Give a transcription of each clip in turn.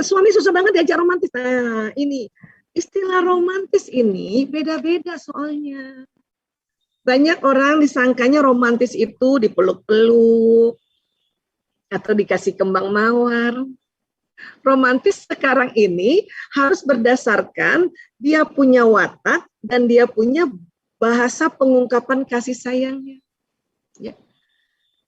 suami susah banget diajak romantis. Nah, ini istilah romantis ini beda-beda soalnya. Banyak orang disangkanya romantis itu dipeluk-peluk atau dikasih kembang mawar. Romantis sekarang ini harus berdasarkan dia punya watak dan dia punya bahasa pengungkapan kasih sayangnya. Ya.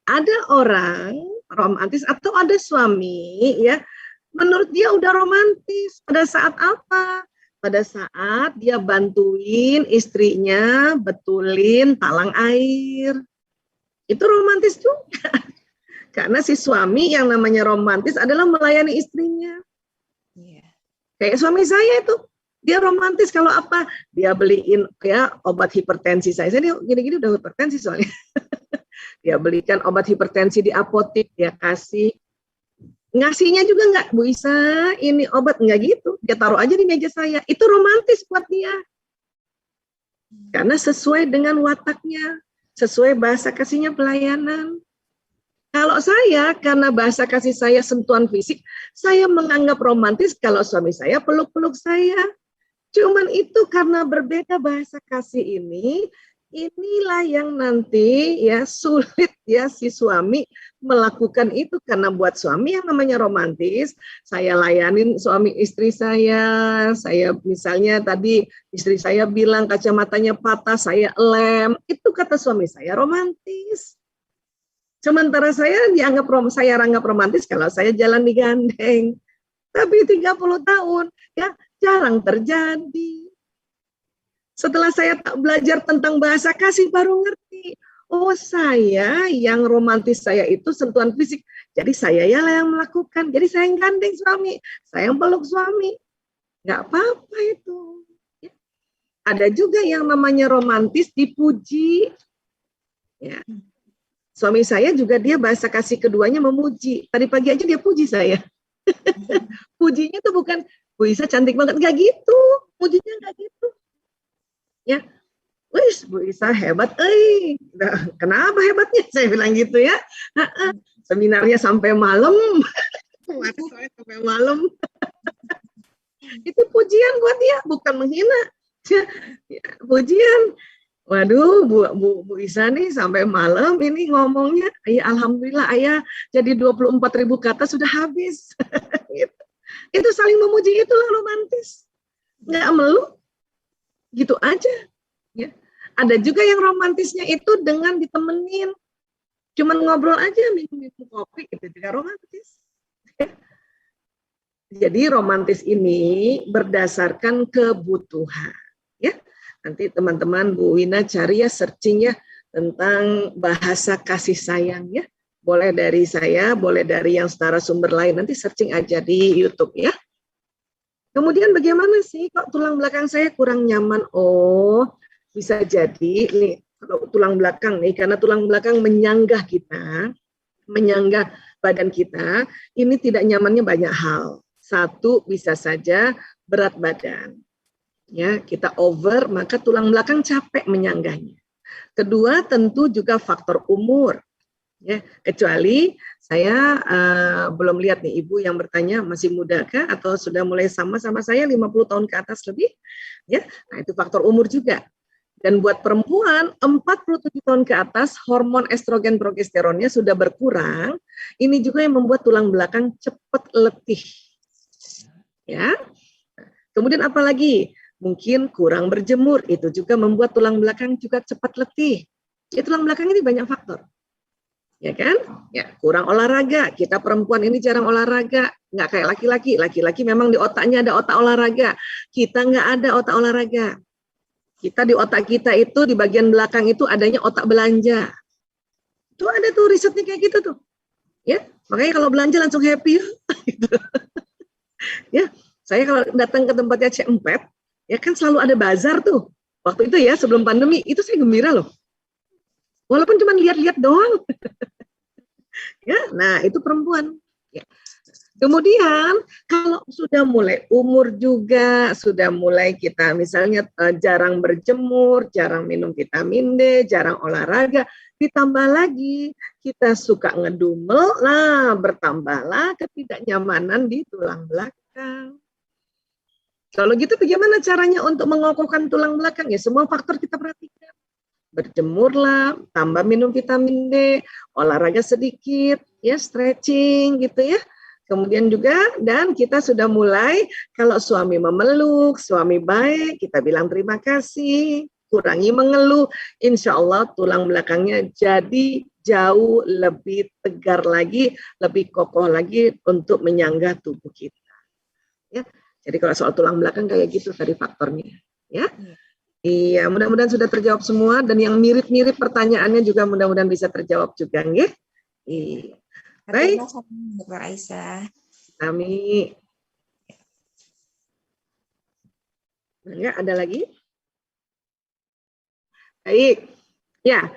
Ada orang romantis atau ada suami ya, menurut dia udah romantis pada saat apa? Pada saat dia bantuin istrinya betulin talang air. Itu romantis juga. Karena si suami yang namanya romantis adalah melayani istrinya. Yeah. Kayak suami saya itu, dia romantis kalau apa? Dia beliin ya obat hipertensi saya. Saya gini-gini udah hipertensi soalnya. Dia belikan obat hipertensi di apotek, dia kasih. Ngasihnya juga enggak, Bu Isa, ini obat, enggak gitu. Dia taruh aja di meja saya. Itu romantis buat dia. Karena sesuai dengan wataknya, sesuai bahasa kasihnya pelayanan. Kalau saya, karena bahasa kasih saya sentuhan fisik, saya menganggap romantis kalau suami saya peluk-peluk saya. Cuman itu karena berbeda bahasa kasih ini, inilah yang nanti ya sulit ya si suami melakukan itu. Karena buat suami yang namanya romantis, saya layanin suami istri saya misalnya tadi istri saya bilang kacamatanya patah, saya lem, itu kata suami saya romantis. Sementara saya anggap romantis kalau saya jalan digandeng. Tapi 30 tahun ya jarang terjadi. Setelah saya belajar tentang bahasa kasih baru ngerti. Oh, saya yang romantis saya itu sentuhan fisik. Jadi saya ya yang melakukan. Jadi saya yang gandeng suami, saya yang peluk suami. Nggak apa-apa itu. Ya. Ada juga yang namanya romantis dipuji. Ya. Suami saya juga dia bahasa kasih keduanya memuji. Tadi pagi aja dia puji saya. Pujinya tuh bukan, Bu Isa cantik banget, nggak gitu. Pujinya nggak gitu. Ya, wis Bu Isa hebat, kenapa hebatnya? Saya bilang gitu ya. Seminarnya sampai malam, sampai malam. Itu pujian buat dia, bukan menghina. Ya, pujian. Waduh, Bu Isa nih sampai malam ini ngomongnya, ya alhamdulillah ayah jadi 24.000 kata sudah habis. Gitu. Itu saling memuji, itulah romantis. Nggak meluk, gitu aja. Ya. Ada juga yang romantisnya itu dengan ditemenin, cuman ngobrol aja, minum kopi, itu juga romantis. Ya. Jadi romantis ini berdasarkan kebutuhan. Ya. Nanti teman-teman Bu Wina cari ya, searching ya tentang bahasa kasih sayang ya. Boleh dari saya, boleh dari yang setara sumber lain. Nanti searching aja di YouTube ya. Kemudian bagaimana sih kok tulang belakang saya kurang nyaman? Oh, bisa jadi nih kalau tulang belakang nih, karena tulang belakang menyanggah kita, menyanggah badan kita, ini tidak nyamannya banyak hal. Satu, bisa saja berat badan. Ya, kita over, maka tulang belakang capek menyanggahnya. Kedua, tentu juga faktor umur. Ya, kecuali saya belum lihat nih ibu yang bertanya masih muda kah atau sudah mulai sama saya 50 tahun ke atas lebih. Ya, nah itu faktor umur juga. Dan buat perempuan 47 tahun ke atas hormon estrogen progesteronnya sudah berkurang. Ini juga yang membuat tulang belakang cepat letih. Ya. Kemudian apa lagi? Mungkin kurang berjemur, itu juga membuat tulang belakang juga cepat letih. Ya, tulang belakang ini banyak faktor. Ya kan? Ya, kurang olahraga. Kita perempuan ini jarang olahraga. Nggak kayak laki-laki. Laki-laki memang di otaknya ada otak olahraga. Kita nggak ada otak olahraga. Kita di otak kita itu, di bagian belakang itu adanya otak belanja. Itu ada tuh risetnya kayak gitu tuh. Ya, makanya kalau belanja langsung happy. Gitu. Ya, saya kalau datang ke tempatnya C4, ya kan selalu ada bazar tuh. Waktu itu ya sebelum pandemi, itu saya gembira loh. Walaupun cuma lihat-lihat doang. Ya, nah itu perempuan. Ya. Kemudian kalau sudah mulai umur juga, sudah mulai kita misalnya jarang berjemur, jarang minum vitamin D, jarang olahraga, ditambah lagi kita suka ngedumel, nah bertambahlah ketidaknyamanan di tulang belakang. Kalau gitu bagaimana caranya untuk mengokohkan tulang belakang? Ya semua faktor kita perhatikan. Berjemurlah, tambah minum vitamin D, olahraga sedikit, ya stretching gitu ya. Kemudian juga dan kita sudah mulai kalau suami memeluk, suami baik, kita bilang terima kasih, kurangi mengeluh, insya Allah tulang belakangnya jadi jauh lebih tegar lagi, lebih kokoh lagi untuk menyanggah tubuh kita. Ya, jadi kalau soal tulang belakang kayak gitu tadi faktornya. Ya. Iya, mudah-mudahan sudah terjawab semua dan yang mirip-mirip pertanyaannya juga mudah-mudahan bisa terjawab juga, nggih. Iya. Baik. Dr. Aisyah. Kami. Enggak, ada lagi? Baik. Ya,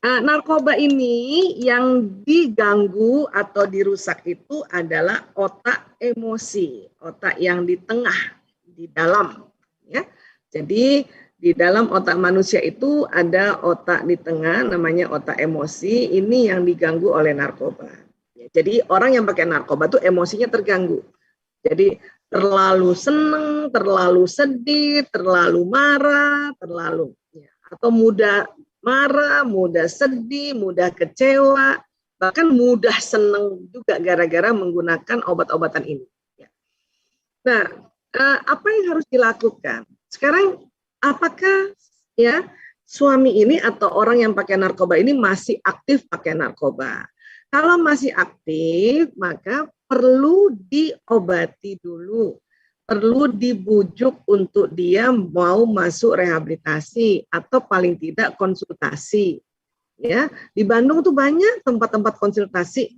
narkoba ini yang diganggu atau dirusak itu adalah otak emosi, otak yang di tengah, di dalam. Ya, jadi di dalam otak manusia itu ada otak di tengah, namanya otak emosi. Ini yang diganggu oleh narkoba. Ya, jadi orang yang pakai narkoba itu emosinya terganggu. Jadi terlalu senang, terlalu sedih, terlalu marah, terlalu atau mudah marah, mudah sedih, mudah kecewa, bahkan mudah senang juga gara-gara menggunakan obat-obatan ini. Nah, apa yang harus dilakukan? Sekarang, apakah ya suami ini atau orang yang pakai narkoba ini masih aktif pakai narkoba? Kalau masih aktif, maka perlu diobati dulu. Perlu dibujuk untuk dia mau masuk rehabilitasi atau paling tidak konsultasi. Ya, di Bandung tuh banyak tempat-tempat konsultasi.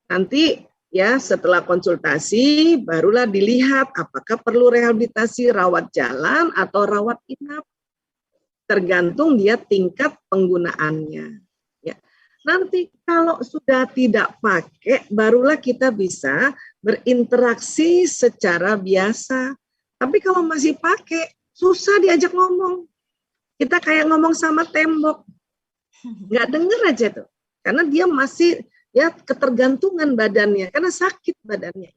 Nanti ya setelah konsultasi barulah dilihat apakah perlu rehabilitasi rawat jalan atau rawat inap. Tergantung dia tingkat penggunaannya. Ya. Nanti kalau sudah tidak pakai, barulah kita bisa berinteraksi secara biasa. Tapi kalau masih pakai, susah diajak ngomong. Kita kayak ngomong sama tembok. Nggak denger aja tuh. Karena dia masih ya ketergantungan badannya, karena sakit badannya.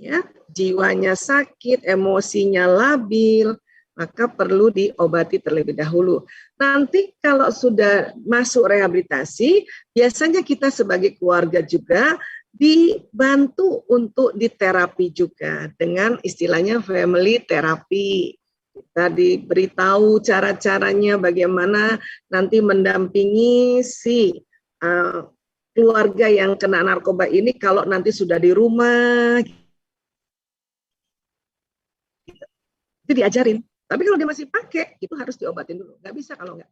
Ya, jiwanya sakit, emosinya labil, maka perlu diobati terlebih dahulu. Nanti kalau sudah masuk rehabilitasi, biasanya kita sebagai keluarga juga dibantu untuk diterapi juga dengan istilahnya family therapy. Kita diberitahu cara-caranya bagaimana nanti mendampingi si keluarga yang kena narkoba ini kalau nanti sudah di rumah. Itu diajarin. Tapi kalau dia masih pakai, itu harus diobatin dulu. Nggak bisa kalau nggak.